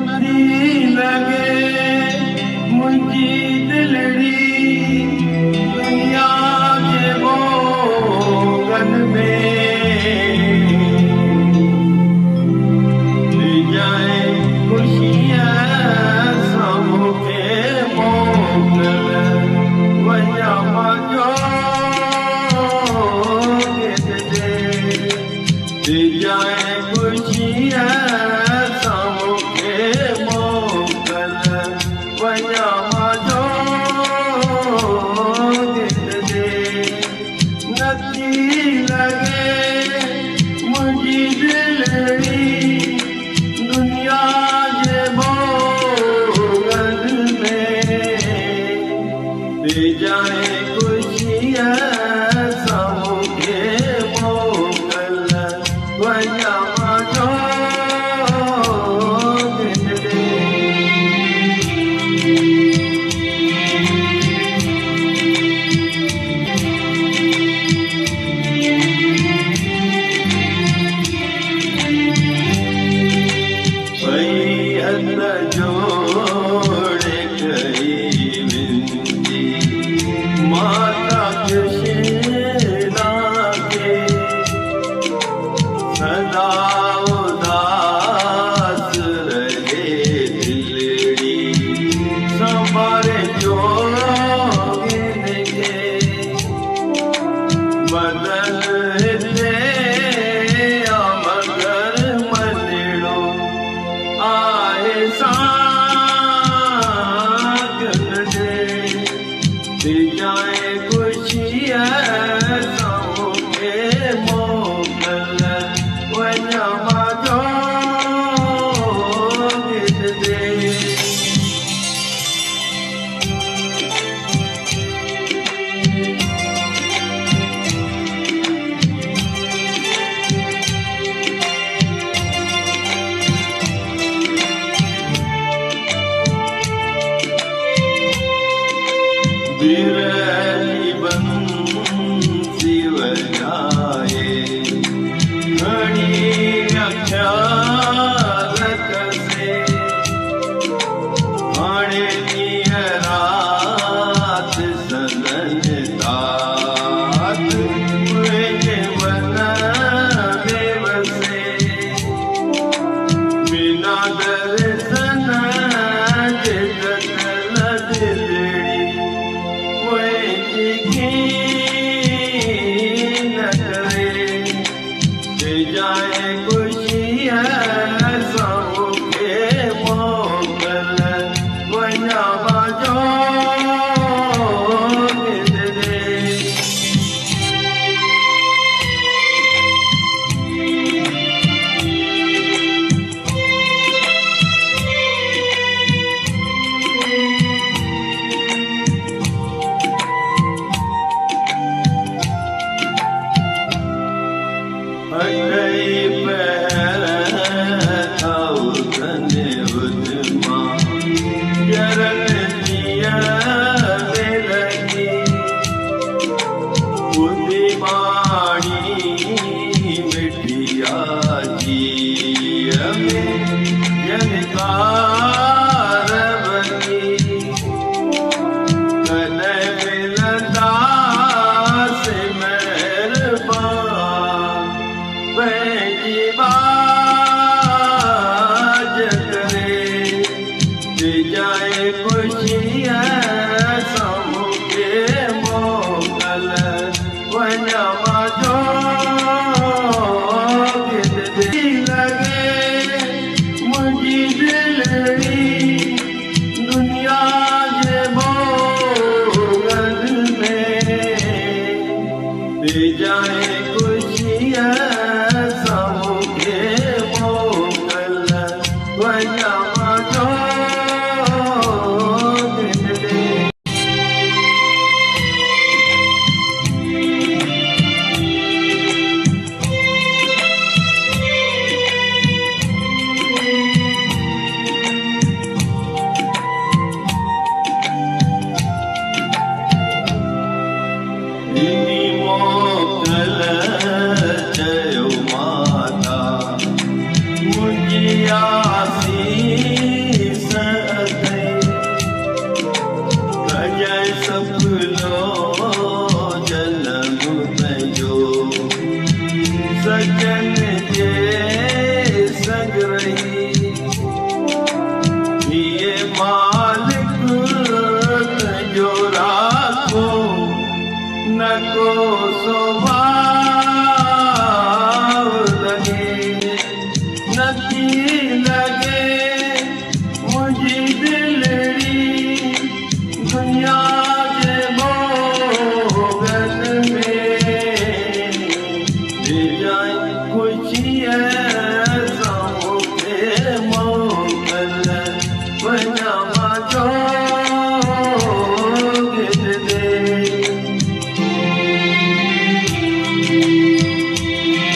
नथी लगे मुंहिंजी दिलड़ी दुनिया जे भोगन में जाए खुशियां सबके मोकल वञा जो दे जाए खुशियां सबके मोकल वञा जो दे नथी लगे मुंहिंजी दिलड़ी दुनिया जे भोगन में दे जाए खुशियां सबके मोकल वञा जो दे जोड़े कई विनती माता कृष्णा के सदा उदास रहे दिलड़ी संभारे जोगिन के बदल दे मगर मनड़ो आए दे जाए खुशियां सबके मोकल वञा जो दे विरली बंसी वजाए घड़ी अख्यालत से हाणे ॾींहुं रात सदन तात मुंहिंजे मन में वसे बिना दर्शन जे कतल दिलड़ी दे जाए खुशियां सबके मोकल वञा जो दे अटई पैर थाउ तने उदमा जरन दिया दे लगी बुद्धि माणी मिठिया जी में जनकार बनी कदे मिलंदा से मेहरबान पंहिंजी बाज करे दे जाए खुशियां सबके मोकल वञा जो दे लगे मुंहिंजी दिलड़ी दुनिया जे भोगन में दे जाए खुशियां सबके बचन जे संग रही ये मालिक जो राखो न को स्वभाव लगे नथी लगे मुझी दिलड़ी दुनिया जे भोगन में दे जाए खुशी है